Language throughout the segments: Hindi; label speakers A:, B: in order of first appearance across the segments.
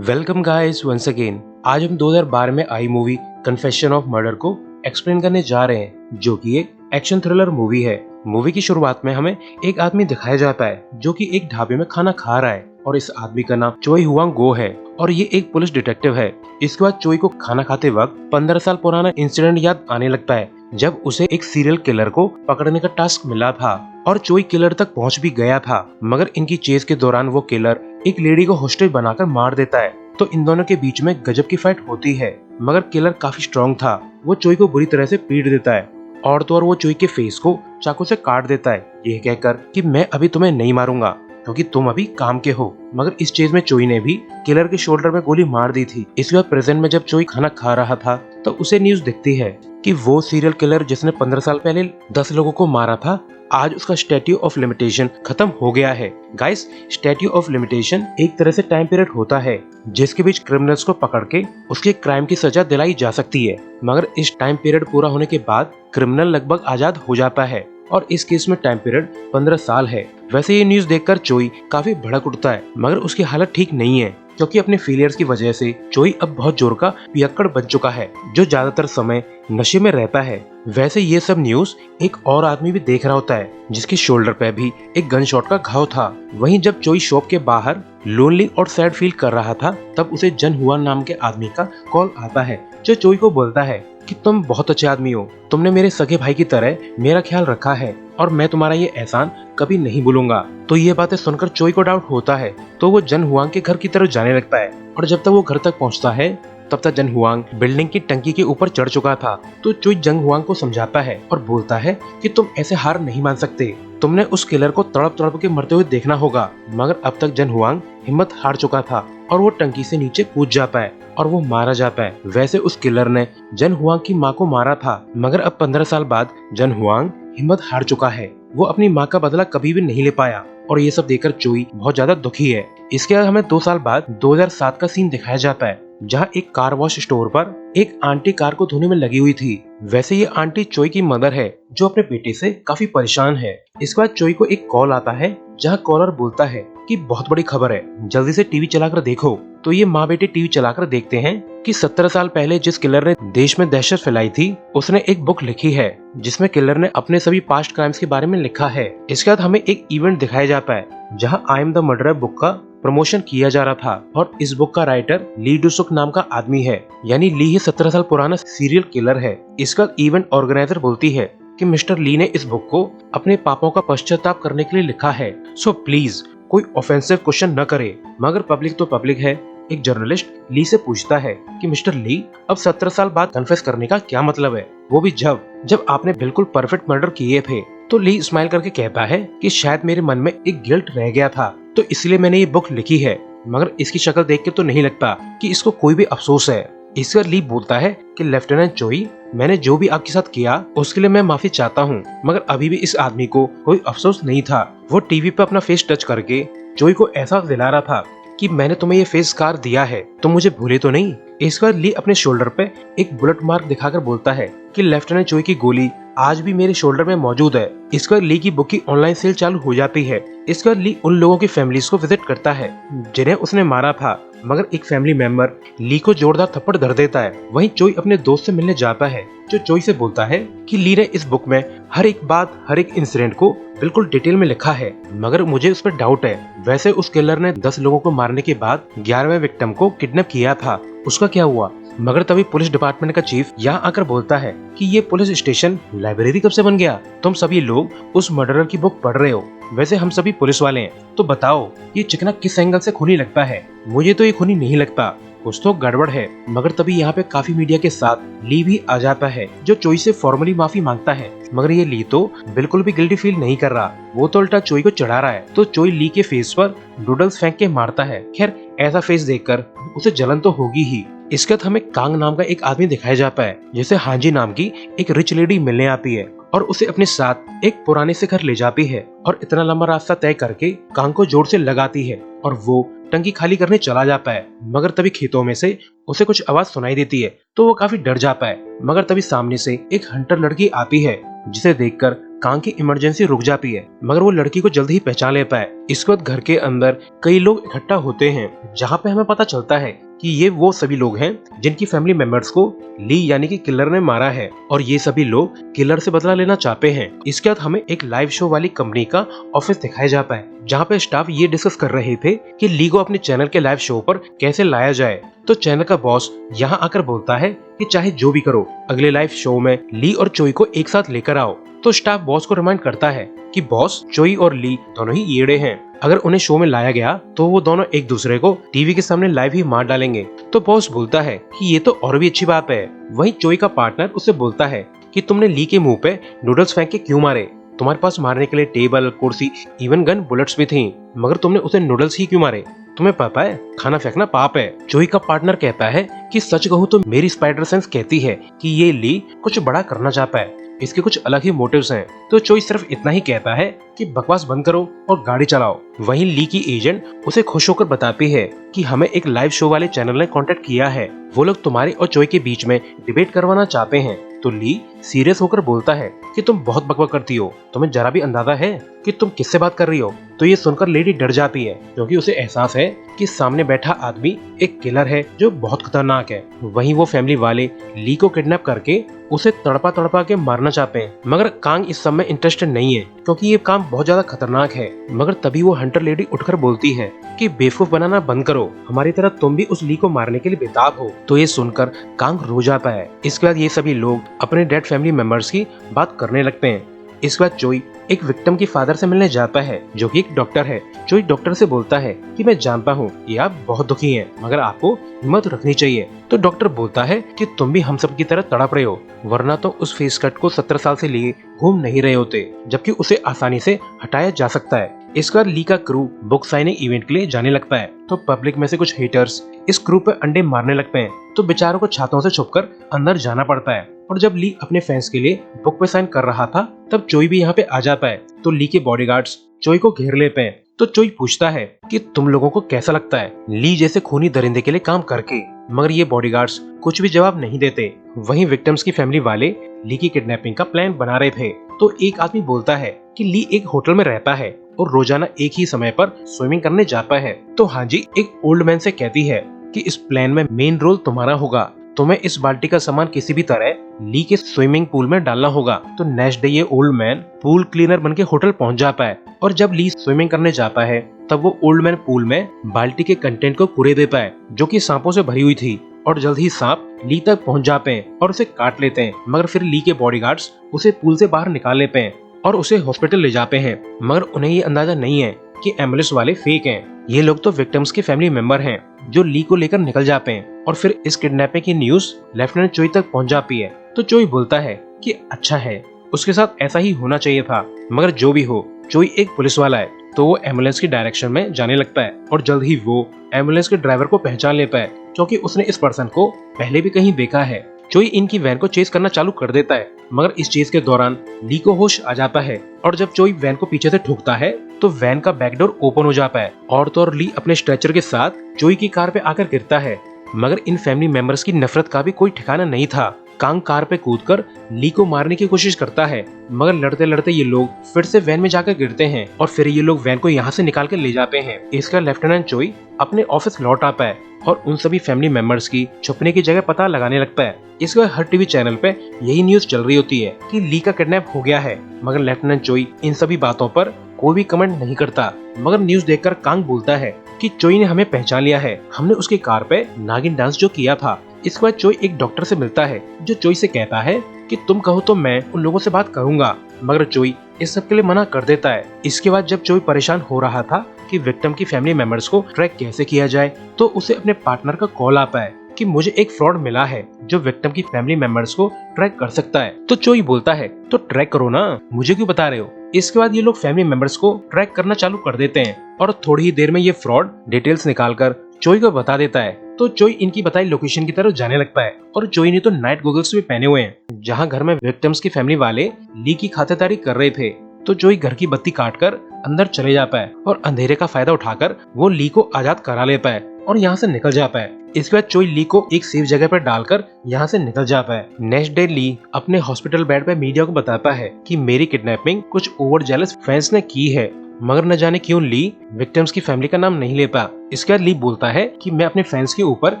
A: Welcome guys once again. आज हम 2012 में आई मूवी कन्फेशन ऑफ मर्डर को एक्सप्लेन करने जा रहे हैं, जो कि एक एक्शन थ्रिलर मूवी है। मूवी की शुरुआत में हमें एक आदमी दिखाया जाता है जो कि एक ढाबे में खाना खा रहा है और इस आदमी का नाम चोई हुआंग गो है और ये एक पुलिस डिटेक्टिव है। इसके बाद चोई को खाना खाते वक्त 15 साल पुराना इंसिडेंट याद आने लगता है, जब उसे एक सीरियल किलर को पकड़ने का टास्क मिला था और चोई किलर तक पहुंच भी गया था, मगर इनकी चेज के दौरान वो किलर एक लेडी को होस्टेज बनाकर मार देता है। तो इन दोनों के बीच में गजब की फाइट होती है, मगर किलर काफी स्ट्रॉन्ग था। वो चोई को बुरी तरह से पीट देता है और तो और वो चोई के फेस को चाकू से काट देता है, ये कहकर कि मैं अभी तुम्हें नहीं मारूंगा क्योंकि तुम अभी काम के हो। मगर इस चेज में चोई ने भी किलर के शोल्डर में गोली मार दी थी। इसके बाद प्रेजेंट में जब चोई खाना खा रहा था तो उसे न्यूज दिखती है कि वो सीरियल किलर जिसने 15 साल पहले 10 लोगों को मारा था, आज उसका स्टैट्यू ऑफ लिमिटेशन खत्म हो गया है। गाइस, स्टैट्यू ऑफ लिमिटेशन एक तरह से टाइम पीरियड होता है जिसके बीच क्रिमिनल्स को पकड़ के उसके क्राइम की सजा दिलाई जा सकती है, मगर इस टाइम पीरियड पूरा होने के बाद क्रिमिनल लगभग आजाद हो जाता है और इस केस में टाइम पीरियड 15 साल है। वैसे ये न्यूज देखकर चोई काफी भड़क उठता है, मगर उसकी हालत ठीक नहीं है क्योंकि अपने फेलियर्स की वजह से चोई अब बहुत जोर का पियक्कड़ बन चुका है जो ज्यादातर समय नशे में रहता है। वैसे ये सब न्यूज एक और आदमी भी देख रहा होता है जिसके शोल्डर पे भी एक गन शॉट का घाव था। वहीं जब चोई शॉप के बाहर लोनली और सैड फील कर रहा था तब उसे जन हुआ नाम के आदमी का कॉल आता है जो चोई को बोलता है कि तुम बहुत अच्छे आदमी हो, तुमने मेरे सगे भाई की तरह मेरा ख्याल रखा है और मैं तुम्हारा ये एहसान कभी नहीं भूलूंगा। तो ये बातें सुनकर चोई को डाउट होता है तो वो जन हुआंग के घर की तरफ जाने लगता है और जब तक वो घर तक पहुंचता है तब तक जन हुआंग बिल्डिंग की टंकी के ऊपर चढ़ चुका था। तो चोई जंग हुआंग को समझाता है और बोलता है कि तुम ऐसे हार नहीं मान सकते, तुमने उस किलर को तड़प तड़प के मरते हुए देखना होगा। मगर अब तक जन हुआंग हिम्मत हार चुका था और वो टंकी से नीचे कूद जाता है और वो मारा जाता है। वैसे उस किलर ने जन हुआंग की माँ को मारा था, मगर अब 15 साल बाद जन हुआंग हिम्मत हार चुका है। वो अपनी माँ का बदला कभी भी नहीं ले पाया और ये सब देखकर चोई बहुत ज्यादा दुखी है। इसके बाद हमें 2 साल बाद 2007 का सीन दिखाया जाता है जहाँ एक कार वॉश स्टोर पर एक आंटी कार को धोने में लगी हुई थी। वैसे ये आंटी चोई की मदर है जो अपने बेटे से काफी परेशान है। इसके बाद चोई को एक कॉल आता है जहाँ कॉलर बोलता है कि बहुत बड़ी खबर है, जल्दी से टीवी चलाकर देखो। तो ये माँ बेटे टीवी चलाकर देखते हैं कि 17 साल पहले जिस किलर ने देश में दहशत फैलाई थी उसने एक बुक लिखी है जिसमें किलर ने अपने सभी पास्ट क्राइम्स के बारे में लिखा है। इसके बाद हमें एक इवेंट दिखाया जाता है जहाँ I am the murderer book का प्रमोशन किया जा रहा था और इस बुक का राइटर ली डुसुक नाम का आदमी है, यानी ली ही 17 साल पुराना सीरियल किलर है। इसका इवेंट ऑर्गेनाइजर बोलती है कि मिस्टर ली ने इस बुक को अपने पापों का पश्चाताप करने के लिए लिखा है, सो प्लीज कोई ऑफेंसिव क्वेश्चन न करे। मगर पब्लिक तो पब्लिक है। एक जर्नलिस्ट ली से पूछता है कि मिस्टर ली, अब 17 साल बाद कन्फेस करने का क्या मतलब है, वो भी जब आपने बिल्कुल परफेक्ट मर्डर किए थे। तो ली स्माइल करके कहता है कि शायद मेरे मन में एक गिल्ट रह गया था तो इसलिए मैंने ये बुक लिखी है, मगर इसकी शक्ल देख के तो नहीं लगता कि इसको कोई भी अफसोस है। इस पर ली बोलता है कि लेफ्टिनेंट चोई, मैंने जो भी आपके साथ किया उसके लिए मैं माफी चाहता हूँ, मगर अभी भी इस आदमी को कोई अफसोस नहीं था। वो टीवी पे अपना फेस टच करके चोई को एहसास दिला रहा था कि मैंने तुम्हें ये फेस स्कार दिया है, तुम मुझे भूले तो नहीं। इस बार ली अपने शोल्डर पे एक बुलेट मार्क दिखाकर बोलता है कि लेफ्टिनेंट चोई की गोली आज भी मेरे शोल्डर में मौजूद है। इसके बाद ली की बुक की ऑनलाइन सेल चालू हो जाती है। इसके बाद ली उन लोगों की फैमिलीज को विजिट करता है जिन्हें उसने मारा था, मगर एक फैमिली मेंबर ली को जोरदार थप्पड़ धर देता है। वहीं चोई अपने दोस्त से मिलने जाता है जो चोई से बोलता है कि ली ने इस बुक में हर एक बात, हर एक इंसिडेंट को बिल्कुल डिटेल में लिखा है, मगर मुझे उस पर डाउट है। वैसे उस किलर ने 10 लोगों को मारने के बाद 11वें विक्टिम को किडनैप किया था, उसका क्या हुआ? मगर तभी पुलिस डिपार्टमेंट का चीफ यहाँ आकर बोलता है कि ये पुलिस स्टेशन लाइब्रेरी कब से बन गया? तुम सभी लोग उस मर्डरर की बुक पढ़ रहे हो। वैसे हम सभी पुलिस वाले हैं, तो बताओ ये चिकना किस एंगल से खूनी लगता है? मुझे तो ये खूनी नहीं लगता, कुछ तो गड़बड़ है। मगर तभी यहाँ पे काफी मीडिया के साथ ली भी आ जाता है जो चोई से फॉर्मली माफी मांगता है, मगर ये ली तो बिल्कुल भी गिल्टी फील नहीं कर रहा, वो तो उल्टा चोई को चढ़ा रहा है। तो चोई ली के फेस पर डूडल्स फेंक के मारता है। खैर, ऐसा फेस देखकर उसे जलन तो होगी ही। इसके बाद हमें कांग नाम का एक आदमी दिखाया जाता है जिसे हांजी नाम की एक रिच लेडी मिलने आती है और उसे अपने साथ एक पुराने से घर ले जाती है और इतना लंबा रास्ता तय करके कांग को जोर से लगाती है और वो टंकी खाली करने चला जाता है। मगर तभी खेतों में से उसे कुछ आवाज सुनाई देती है तो वो काफी डर जाता है। मगर तभी सामने से एक हंटर लड़की आती है जिसे देखकर कांग की इमरजेंसी रुक जाती है, मगर वो लड़की को जल्द ही पहचान लेता है। इसके बाद घर के अंदर कई लोग इकट्ठा होते हैं, जहाँ पे हमें पता चलता है कि ये वो सभी लोग हैं जिनकी फैमिली मेंबर्स को ली यानी कि किलर ने मारा है, और ये सभी लोग किलर से बदला लेना चाहते हैं। इसके बाद हमें एक लाइव शो वाली कंपनी का ऑफिस दिखाया जाता है, जहाँ पे स्टाफ ये डिस्कस कर रहे थे कि ली को अपने चैनल के लाइव शो पर कैसे लाया जाए। तो चैनल का बॉस यहाँ आकर बोलता है कि चाहे जो भी करो, अगले लाइव शो में ली और चोई को एक साथ लेकर आओ। तो स्टाफ बॉस को रिमाइंड करता है कि बॉस, चोई और ली दोनों ही येड़े हैं, अगर उन्हें शो में लाया गया तो वो दोनों एक दूसरे को टीवी के सामने लाइव ही मार डालेंगे। तो बॉस बोलता है कि ये तो और भी अच्छी बात है। वहीं चोई का पार्टनर उससे बोलता है कि तुमने ली के मुंह पे नूडल्स फेंक के क्यों मारे? तुम्हारे पास मारने के लिए टेबल, कुर्सी, इवन गन, बुलेट्स भी थी, मगर तुमने उसे नूडल्स ही क्यों मारे? तुम्हें पता है खाना फेंकना पाप है। चोई का पार्टनर कहता है कि सच कहूँ तो मेरी स्पाइडर सेंस कहती है कि ये ली कुछ बड़ा करना चाहता है, इसके कुछ अलग ही मोटिव्स हैं। तो चोई सिर्फ इतना ही कहता है कि बकवास बंद करो और गाड़ी चलाओ। वहीं ली की एजेंट उसे खुश होकर बताती है कि हमें एक लाइव शो वाले चैनल ने कांटेक्ट किया है, वो लोग तुम्हारे और चोई के बीच में डिबेट करवाना चाहते हैं। तो ली सीरियस होकर बोलता है कि तुम बहुत बकवास करती हो, तुम्हें जरा भी अंदाजा है कि तुम किससे बात कर रही हो? तो ये सुनकर लेडी डर जाती है, क्योंकि उसे एहसास है कि सामने बैठा आदमी एक किलर है जो बहुत खतरनाक है। वहीं वो फैमिली वाले ली को किडनैप करके उसे तड़पा तड़पा के मारना चाहते हैं, मगर कांग इस सब में इंटरेस्टेड नहीं है, क्योंकि ये काम बहुत ज्यादा खतरनाक है। मगर तभी वो हंटर लेडी उठकर बोलती है कि बेवकूफ बनाना बंद करो, हमारी तरह तुम भी उस ली को मारने के लिए बेताब हो। तो ये सुनकर कांग रो जाता है। इसके बाद ये सभी लोग अपने डेड फैमिली मेंबर्स की बात करने लगते हैं। इसके बाद चोई एक विक्टिम के फादर से मिलने जाता है, जो कि एक डॉक्टर है। चोई डॉक्टर से बोलता है कि मैं जानता हूँ कि आप बहुत दुखी हैं, मगर आपको हिम्मत रखनी चाहिए। तो डॉक्टर बोलता है कि तुम भी हम सब की तरह तड़प रहे हो, वरना तो उस फेस कट को 17 साल से लिए घूम नहीं रहे होते, जबकि उसे आसानी से हटाया जा सकता है। इसके बाद ली का क्रू बुक साइनिंग इवेंट के लिए जाने लगता है। तो पब्लिक में से कुछ हेटर्स इस क्रू पे अंडे मारने लगते हैं, तो बेचारों को छातों से छुपकर अंदर जाना पड़ता है। और जब ली अपने फैंस के लिए बुक पे साइन कर रहा था, तब चोई भी यहाँ पे आ जाता है। तो ली के बॉडीगार्ड्स चोई को घेर लेते हैं। तो चोई पूछता है कि तुम लोगों को कैसा लगता है ली जैसे खूनी दरिंदे के लिए काम करके? मगर ये बॉडीगार्ड्स कुछ भी जवाब नहीं देते। वहीं विक्टिम्स की फैमिली वाले ली की किडनैपिंग का प्लान बना रहे थे। तो एक आदमी बोलता है कि ली एक होटल में रहता है और रोजाना एक ही समय पर स्विमिंग करने जाता है। तो हाँ जी, एक ओल्ड मैन से कहती है कि इस प्लान में मेन रोल तुम्हारा होगा, तुम्हें इस बाल्टी का सामान किसी भी तरह ली के स्विमिंग पूल में डालना होगा। तो नेक्स्ट डे ये ओल्ड मैन पूल क्लीनर बनके होटल पहुंच जाता है, और जब ली स्विमिंग करने जाता है तब वो ओल्ड मैन पूल में बाल्टी के कंटेंट को कुरे देता है, जो कि सांपों से भरी हुई थी। और जल्द ही सांप ली तक पहुंच जाते हैं और उसे काट लेते हैं। मगर फिर ली के बॉडीगार्ड्स उसे पूल से बाहर निकाल लेते हैं और उसे हॉस्पिटल ले जाते हैं। मगर उन्हें ये अंदाजा नहीं है कि एम्बुलेंस वाले फेक हैं। ये लोग तो विक्टिम्स के फैमिली मेंबर हैं, जो ली को लेकर निकल जाते हैं। और फिर इस किडनैपिंग की न्यूज लेफ्टिनेंट चोई तक पहुंच जाती है। तो चोई बोलता है कि अच्छा है, उसके साथ ऐसा ही होना चाहिए था। मगर जो भी हो, चोई एक पुलिस वाला है, तो वो एम्बुलेंस की डायरेक्शन में जाने लगता है। और जल्द ही वो एम्बुलेंस के ड्राइवर को पहचान लेता है, क्योंकि उसने इस पर्सन को पहले भी कहीं देखा है। चोई इनकी वैन को चेस करना चालू कर देता है, मगर इस चेस के दौरान ली को होश आ जाता है। और जब चोई वैन को पीछे से ठोकता है तो वैन का बैकडोर ओपन हो जाता है, और तो और ली अपने स्ट्रेचर के साथ चोई की कार पे आकर गिरता है। मगर इन फैमिली मेंबर्स की नफरत का भी कोई ठिकाना नहीं था। कांग कार पे कूदकर ली को मारने की कोशिश करता है, मगर लड़ते लड़ते ये लोग फिर से वैन में जाकर गिरते हैं, और फिर ये लोग वैन को यहाँ से निकाल के ले जाते हैं। इसका लेफ्टिनेंट चोई अपने ऑफिस लौट आता है और उन सभी फैमिली मेंबर्स की छुपने की जगह पता लगाने लगता है। इसके बाद हर टीवी चैनल पे यही न्यूज चल रही होती है कि ली का किडनैप हो गया है, मगर लेफ्टिनेंट चोई इन सभी बातों पर कोई भी कमेंट नहीं करता। मगर न्यूज देखकर कांग बोलता है कि चोई ने हमें पहचान लिया है, हमने उसकी कार पे नागिन डांस जो किया था। इसके बाद चोई एक डॉक्टर से मिलता है, जो चोई से कहता है कि तुम कहो तो मैं उन लोगों से बात करूंगा, मगर चोई इस सब के लिए मना कर देता है। इसके बाद जब चोई परेशान हो रहा था कि विक्टिम की फैमिली मेंबर्स को ट्रैक कैसे किया जाए, तो उसे अपने पार्टनर का कॉल आता है कि मुझे एक फ्रॉड मिला है जो विक्टिम की फैमिली मेंबर्स को ट्रैक कर सकता है। तो चोई बोलता है तो ट्रैक करो ना, मुझे क्यों बता रहे हो। इसके बाद ये लोग फैमिली मेंबर्स को ट्रैक करना चालू कर देते हैं, और थोड़ी ही देर में ये फ्रॉड डिटेल्स निकालकर चोई को बता देता है। तो चोई इनकी बताई लोकेशन की तरफ जाने लगता है, और चोई ने तो नाइट गॉगल्स भी पहने हुए हैं, जहाँ घर में विक्टिम्स की फैमिली वाले ली की खातिरदारी कर रहे थे। तो चोई घर की बत्ती काटकर अंदर चले जाता है, और अंधेरे का फायदा उठाकर वो ली को आजाद करा लेता है। और यहाँ से निकल जाता है। इसके बाद चोई ली को एक सेफ जगह पर डालकर यहाँ से निकल जाता है। नेक्स्ट डे ली अपने हॉस्पिटल बेड पे मीडिया को बताता है कि मेरी किडनैपिंग कुछ ओवर जेलस फैंस ने की है, मगर न जाने क्यों ली विक्टिम्स की फैमिली का नाम नहीं लेता। इसके बाद ली बोलता है कि मैं अपने फैंस के ऊपर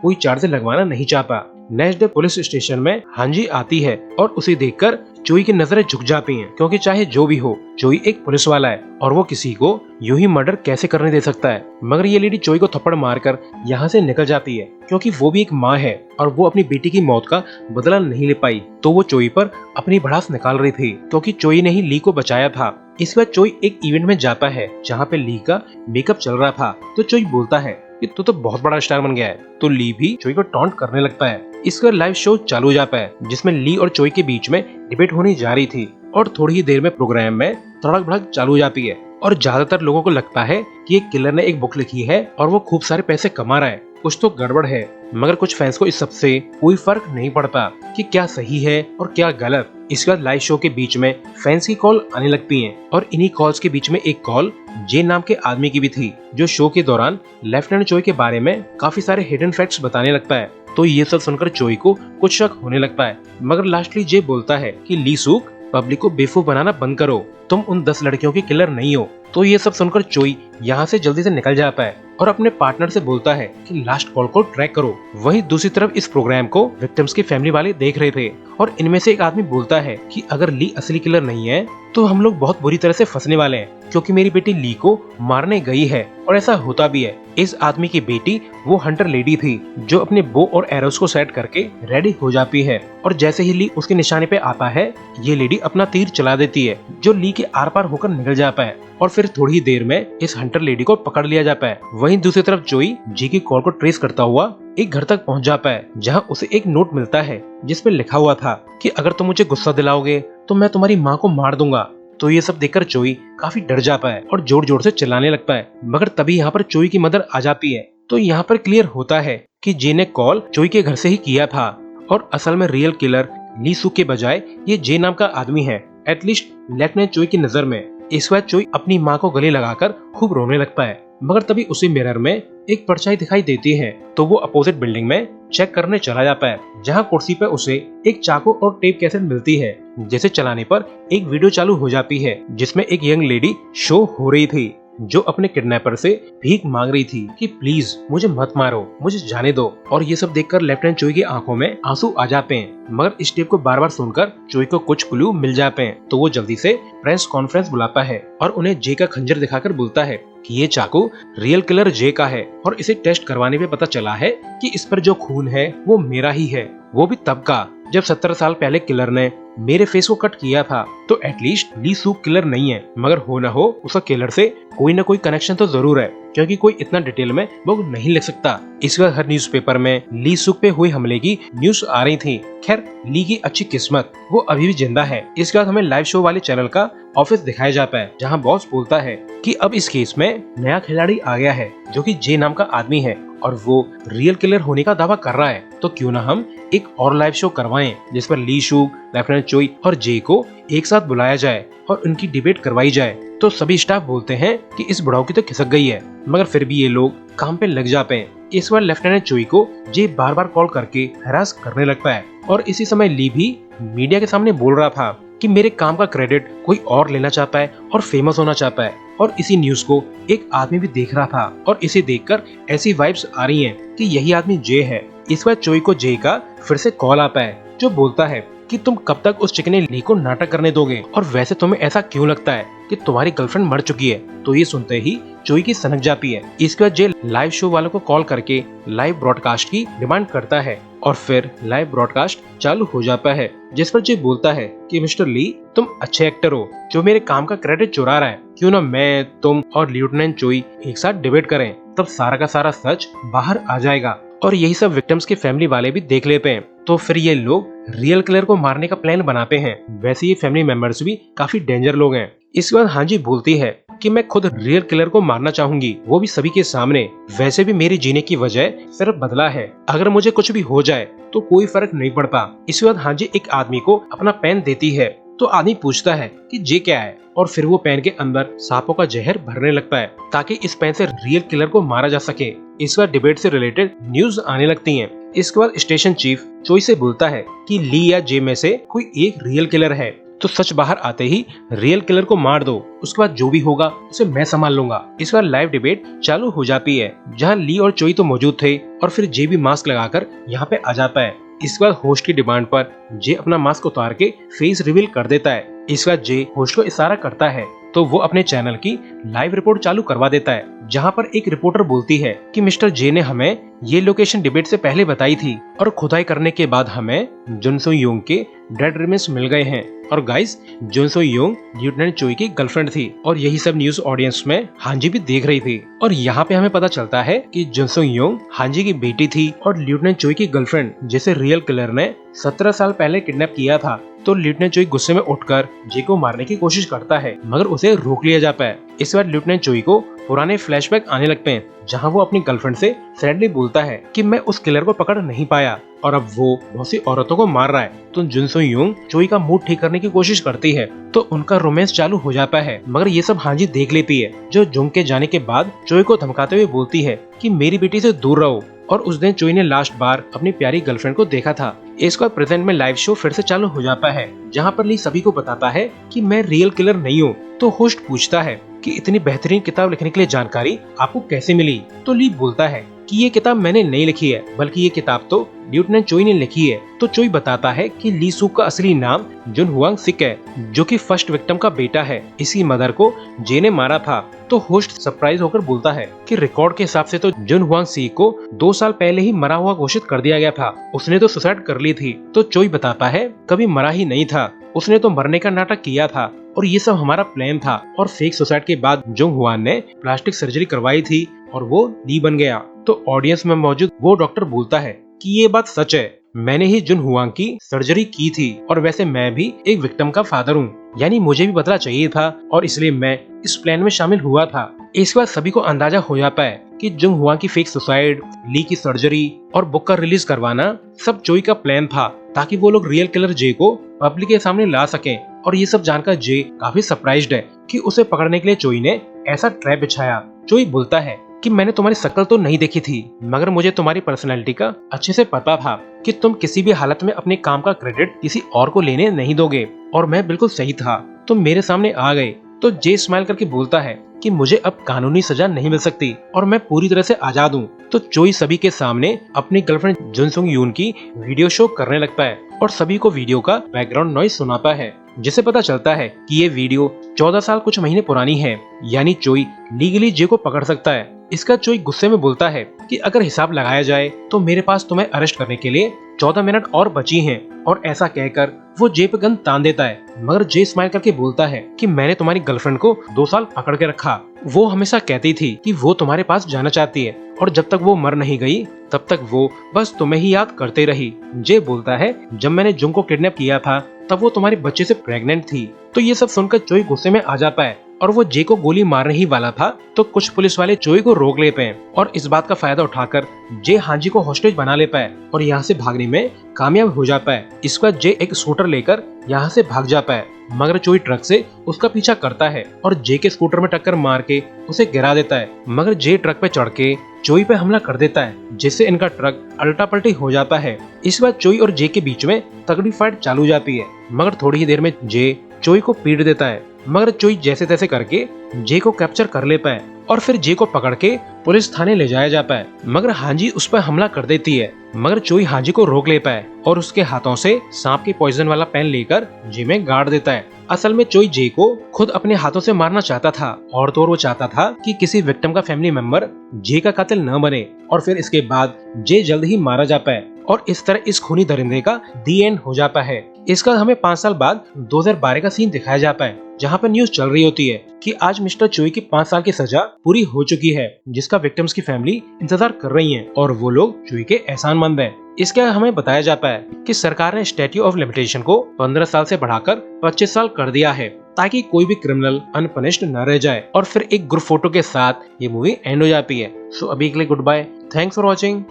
A: कोई चार्ज लगवाना नहीं चाहता। नेक्स्ट डे पुलिस स्टेशन में हांजी आती है और उसे देखकर चोई की नजरें झुक जाती हैं, क्योंकि चाहे जो भी हो चोई एक पुलिस वाला है और वो किसी को यूं ही मर्डर कैसे करने दे सकता है। मगर ये लेडी चोई को थप्पड़ मारकर यहाँ से निकल जाती है, क्योंकि वो भी एक माँ है और वो अपनी बेटी की मौत का बदला नहीं ले पाई, तो वो चोई पर अपनी भड़ास निकाल रही थी, क्योंकि चोई ने ही ली को बचाया था। इस बार चोई एक इवेंट में जाता है जहाँ पे ली का मेकअप चल रहा था, तो चोई बोलता है कि तू तो बहुत बड़ा स्टार बन गया है, तो ली भी चोई को टॉन्ट करने लगता है। इसका लाइव शो चालू हो जाता है जिसमें ली और चोई के बीच में डिबेट होने जा रही थी और थोड़ी ही देर में प्रोग्राम में तड़क भड़क चालू हो जाती है और ज्यादातर लोगों को लगता है कि एक किलर ने एक बुक लिखी है और वो खूब सारे पैसे कमा रहा है, कुछ तो गड़बड़ है। मगर कुछ फैंस को इस सब से कोई फर्क नहीं पड़ता कि क्या सही है और क्या गलत। इसके बाद लाइव शो के बीच में फैंस की कॉल आने लगती हैं और इन्हीं कॉल्स के बीच में एक कॉल जे नाम के आदमी की भी थी, जो शो के दौरान लेफ्टिनेंट चोई के बारे में काफी सारे हिडन फैक्ट्स बताने लगता है। तो ये सब सुनकर चोई को कुछ शक होने लगता है, मगर लास्टली जे बोलता है कि ली सूक पब्लिक को बेवकूफ बनाना बंद करो, तुम उन 10 लड़कियों के किलर नहीं हो। तो ये सब सुनकर चोई यहाँ से जल्दी से निकल जाता है और अपने पार्टनर से बोलता है कि लास्ट कॉल को ट्रैक करो। वहीं दूसरी तरफ इस प्रोग्राम को विक्टिम्स की फैमिली वाले देख रहे थे और इनमें से एक आदमी बोलता है कि अगर ली असली किलर नहीं है तो हम लोग बहुत बुरी तरह से फंसने वाले हैं, क्योंकि मेरी बेटी ली को मारने गई है और ऐसा होता भी है। इस आदमी की बेटी वो हंटर लेडी थी जो अपने बो और एरोस को सेट करके रेडी हो जाती है और जैसे ही ली उसके निशाने पे आता है ये लेडी अपना तीर चला देती है जो ली के आर पार होकर निकल जाता है और फिर थोड़ी ही देर में इस हंटर लेडी को पकड़ लिया जाता है। वहीं दूसरी तरफ चोई जी की कॉल को ट्रेस करता हुआ एक घर तक पहुंच जाता है जहां उसे एक नोट मिलता है जिसमें लिखा हुआ था कि अगर तुम मुझे गुस्सा दिलाओगे तो मैं तुम्हारी माँ को मार दूंगा। तो ये सब देखकर चोई काफी डर जाता है और जोर जोर से चिल्लाने लगता है, मगर तभी यहाँ पर चोई की मदर आ जाती है। तो यहाँ पर क्लियर होता है कि जे ने कॉल चोई के घर से ही किया था और असल में रियल किलर ली सू के बजाय ये जे नाम का आदमी है, एटलीस्ट लेफ्टिनेंट चोई की नजर में। इस बार चोई अपनी माँ को गले लगाकर खूब रोने लगता है, मगर तभी उसी मिरर में एक परछाई दिखाई देती है, तो वो अपोजिट बिल्डिंग में चेक करने चला जाता है जहाँ कुर्सी पे उसे एक चाकू और टेप कैसेट मिलती है, जिसे चलाने पर एक वीडियो चालू हो जाती है जिसमें एक यंग लेडी शो हो रही थी जो अपने किडनैपर से भीख मांग रही थी कि प्लीज मुझे मत मारो, मुझे जाने दो। और ये सब देखकर लेफ्टिनेंट चोई की आंखों में आंसू आ जाते हैं, मगर इस टेप को बार बार सुनकर चोई को कुछ क्लू मिल जाते हैं। तो वो जल्दी से प्रेस कॉन्फ्रेंस बुलाता है और उन्हें जे का खंजर दिखाकर बोलता है कि ये चाकू रियल किलर जे का है और इसे टेस्ट करवाने पे पता चला है कि इस पर जो खून है वो मेरा ही है, वो भी तब का जब 17 साल पहले किलर ने मेरे फेस को कट किया था। तो एटलीस्ट ली सूक किलर नहीं है, मगर हो न हो उसका किलर से कोई न कोई कनेक्शन तो जरूर है, क्योंकि कोई इतना डिटेल में वो नहीं लिख सकता। इस बार हर न्यूज़पेपर में ली सूक पे हुए हमले की न्यूज आ रही थी। खैर ली की अच्छी किस्मत, वो अभी भी जिंदा है। इसके बाद हमें लाइव शो वाले चैनल का ऑफिस दिखाया जाता है जहाँ बॉस बोलता है कि अब इस केस में नया खिलाड़ी आ गया है जो कि जे नाम का आदमी है और वो रियल किलर होने का दावा कर रहा है, तो क्यों ना हम एक और लाइव शो करवाएं जिस पर ली शूक, लेफ्टिनेंट चोई और जे को एक साथ बुलाया जाए और उनकी डिबेट करवाई जाए। तो सभी स्टाफ बोलते हैं कि इस बुढ़ाऊ की तो खिसक गई है, मगर फिर भी ये लोग काम पे लग जाते हैं। इस बार लेफ्टिनेंट चोई को जे बार बार कॉल करके हरास करने लगता है और इसी समय ली भी मीडिया के सामने बोल रहा था कि मेरे काम का क्रेडिट कोई और लेना चाहता है और फेमस होना चाहता है। और इसी न्यूज को एक आदमी भी देख रहा था और इसे देखकर ऐसी वाइब्स आ रही हैं कि यही आदमी जे है। इस बार चोई को जे का फिर से कॉल आता है जो बोलता है कि तुम कब तक उस चिकने ली को नाटक करने दोगे, और वैसे तुम्हें ऐसा क्यों लगता है कि तुम्हारी गर्लफ्रेंड मर चुकी है। तो ये सुनते ही चोई की सनक जाती है। इसके बाद जे लाइव शो वालों को कॉल करके लाइव ब्रॉडकास्ट की डिमांड करता है और फिर लाइव ब्रॉडकास्ट चालू हो जाता है, जिस पर जे बोलता है कि मिस्टर ली तुम अच्छे एक्टर हो जो मेरे काम का क्रेडिट चुरा रहा है, क्यों ना मैं, तुम और लेफ्टिनेंट चोई एक साथ डिबेट करें, तब सारा का सारा सच बाहर आ जाएगा। और यही सब विक्टिम्स के फैमिली वाले भी देख लेते हैं। तो फिर ये लोग रियल किलर को मारने का प्लान बनाते हैं। वैसे ये फैमिली मेंबर्स भी काफी डेंजर लोग हैं। इसके बाद हांजी बोलती है कि मैं खुद रियल किलर को मारना चाहूंगी, वो भी सभी के सामने। वैसे भी मेरी जीने की वजह सिर्फ बदला है, अगर मुझे कुछ भी हो जाए तो कोई फर्क नहीं पड़ता। इसके बाद हांजी एक आदमी को अपना पेन देती है तो आदमी पूछता है कि ये क्या है, और फिर वो पेन के अंदर सांपों का जहर भरने लगता है ताकि इस पेन से रियल किलर को मारा जा सके। इस बार डिबेट से रिलेटेड न्यूज आने लगती हैं। इसके बाद स्टेशन चीफ चोई से बोलता है कि ली या जे में से कोई एक रियल किलर है, तो सच बाहर आते ही रियल किलर को मार दो, उसके बाद जो भी होगा उसे मैं संभाल लूंगा। इस बार लाइव डिबेट चालू हो जाती है, जहां ली और चोई तो मौजूद थे और फिर जे भी मास्क लगाकर यहाँ पे आ जाता है। इस बार होस्ट की डिमांड पर जे अपना मास्क उतार के फेस रिवील कर देता है। इस बार जे होस्ट को इशारा करता है तो वो अपने चैनल की लाइव रिपोर्ट चालू करवा देता है, जहां पर एक रिपोर्टर बोलती है कि मिस्टर जे ने हमें ये लोकेशन डिबेट से पहले बताई थी और खुदाई करने के बाद हमें जुनसो योंग के डेड रिमेन्स मिल गए हैं। और गाइस, जुनसो योंग लेफ्टिनेंट चोई की गर्लफ्रेंड थी और यही सब न्यूज ऑडियंस में हांजी भी देख रही थी। और यहाँ पे हमें पता चलता है कि जुनसो योंग हांजी की बेटी थी और लेफ्टिनेंट चोई की गर्लफ्रेंड, जिसे रियल किलर ने 17 साल पहले किडनैप किया था। तो लेफ्टिनेंट चोई गुस्से में उठकर जे को मारने की कोशिश करता है, मगर उसे रोक लिया जाता है। इस बार लेफ्टिनेंट चोई को पुराने फ्लैशबैक आने लगते हैं, जहां वो अपनी गर्लफ्रेंड से सैडली बोलता है कि मैं उस किलर को पकड़ नहीं पाया और अब वो बहुत सी औरतों को मार रहा है। तो जुनसो योंग चोई का मूड ठीक करने की कोशिश करती है, तो उनका रोमांस चालू हो जाता है, मगर ये सब हांजी देख लेती है, जो जुंग के जाने के बाद चोई को धमकाते हुए बोलती है कि मेरी बेटी से दूर रहो। और उस दिन चोई ने लास्ट बार अपनी प्यारी गर्लफ्रेंड को देखा था। इसके बाद प्रेजेंट में लाइव शो फिर से चालू हो जाता है, जहां पर ली सभी को बताता है कि मैं रियल किलर नहीं हूँ। तो होस्ट पूछता है कि इतनी बेहतरीन किताब लिखने के लिए जानकारी आपको कैसे मिली। तो ली बोलता है कि ये किताब मैंने नहीं लिखी है, बल्कि ये किताब तो लेफ्टिनेंट चोई ने लिखी है। तो चोई बताता है कि ली सूक का असली नाम जुन हुआंग सिक है, जो कि फर्स्ट विक्टिम का बेटा है। इसी मदर को जे ने मारा था। तो होस्ट सरप्राइज होकर बोलता है कि रिकॉर्ड के हिसाब से तो जुन हुआंग सी को 2 साल पहले ही मरा हुआ घोषित कर दिया गया था, उसने तो सुसाइड कर ली थी। तो चोई बताता है कभी मरा ही नहीं था, उसने तो मरने का नाटक किया था और ये सब हमारा प्लान था। और फेक सुसाइड के बाद जुंग हुआन ने प्लास्टिक सर्जरी करवाई थी और वो ली बन गया। तो ऑडियंस में मौजूद वो डॉक्टर बोलता है कि ये बात सच है, मैंने ही जुन हुआंग की सर्जरी की थी और वैसे मैं भी एक विक्टिम का फादर हूँ, यानी मुझे भी बदला चाहिए था और इसलिए मैं इस प्लान में शामिल हुआ था। इसके बाद सभी को अंदाजा हो जाता है कि जुंग हुआंग की फेक सुसाइड, ली की सर्जरी और बुक का रिलीज करवाना सब चोई का प्लान था, ताकि वो लोग रियल किलर जे को पब्लिक के सामने ला सकें। और ये सब जानकर जे काफी सरप्राइज्ड है कि उसे पकड़ने के लिए चोई ने ऐसा ट्रैप बिछाया। चोई बोलता है कि मैंने तुम्हारी शक्ल तो नहीं देखी थी, मगर मुझे तुम्हारी पर्सनैलिटी का अच्छे से पता था कि तुम किसी भी हालत में अपने काम का क्रेडिट किसी और को लेने नहीं दोगे, और मैं बिल्कुल सही था, तुम मेरे सामने आ गए। तो जे स्माइल करके बोलता है कि मुझे अब कानूनी सजा नहीं मिल सकती और मैं पूरी तरह से आजाद हूँ। तो चोई सभी के सामने अपनी गर्लफ्रेंड जुनसुंग यून की वीडियो शो करने लगता है और सभी को वीडियो का बैकग्राउंड नॉइज सुनाता है, जिसे पता चलता है कि ये वीडियो 14 साल कुछ महीने पुरानी है, यानी चोई लीगली जे को पकड़ सकता है। इसका चोई गुस्से में बोलता है कि अगर हिसाब लगाया जाए तो मेरे पास तुम्हें अरेस्ट करने के लिए 14 मिनट और बची हैं। और ऐसा कहकर वो जे पे गन तान देता है, मगर जे स्माइल करके बोलता है कि मैंने तुम्हारी गर्लफ्रेंड को 2 साल पकड़ के रखा, वो हमेशा कहती थी कि वो तुम्हारे पास जाना चाहती है और जब तक वो मर नहीं गई तब तक वो बस तुम्हें ही याद करते रही। जे बोलता है जब मैंने जुंग को किडनैप किया था तब वो तुम्हारे बच्चे से प्रेग्नेंट थी। तो ये सब सुनकर चोई गुस्से में आ जाता है और वो जे को गोली मारने ही वाला था, तो कुछ पुलिस वाले चोई को रोक लेते हैं और इस बात का फायदा उठाकर जे हांजी को हॉस्टेज बना लेता है और यहाँ से भागने में कामयाब हो जाता है। इस पर जे एक स्कूटर लेकर यहाँ से भाग जाता है, मगर चोई ट्रक से उसका पीछा करता है और जे के स्कूटर में टक्कर मार के उसे गिरा देता है, मगर जे ट्रक पे चढ़ के चोई पे हमला कर देता है, जिससे इनका ट्रक अल्टा पल्टी हो जाता है। इस बार चोई और जे के बीच में तगड़ी फाइट चालू हो जाती है, मगर थोड़ी ही देर में जे चोई को पीट देता है, मगर चोई जैसे तैसे करके जे को कैप्चर कर लेता है और फिर जे को पकड़ के पुलिस थाने ले जाया जाता है, मगर हांजी उस पर हमला कर देती है, मगर चोई हांजी को रोक लेता है और उसके हाथों से सांप के पॉइजन वाला पेन लेकर जे में गाड़ देता है। असल में चोई जे को खुद अपने हाथों से मारना चाहता था और तो वो चाहता था कि किसी विक्टिम का फैमिली मेंबर जे का कातिल न बने, और फिर इसके बाद जे जल्द ही मारा जाता है और इस तरह इस खूनी दरिंदे का दी एंड हो जाता है। इसका हमें 5 साल बाद 2012 का सीन दिखाया जाता है, जहाँ पर न्यूज चल रही होती है कि आज मिस्टर चोई की 5 साल की सजा पूरी हो चुकी है, जिसका विक्टिम्स की फैमिली इंतजार कर रही है और वो लोग चोई के एहसानमंद हैं। इसके हमें बताया जाता है कि सरकार ने स्टैट्यू ऑफ लिमिटेशन को 15 साल से बढ़ाकर 25 साल कर दिया है, ताकि कोई भी क्रिमिनल अनपनिश्ड न रह जाए। और फिर एक ग्रुप फोटो के साथ ये मूवी एंड हो जाती है। सो अभी के लिए goodbye, thanks for watching.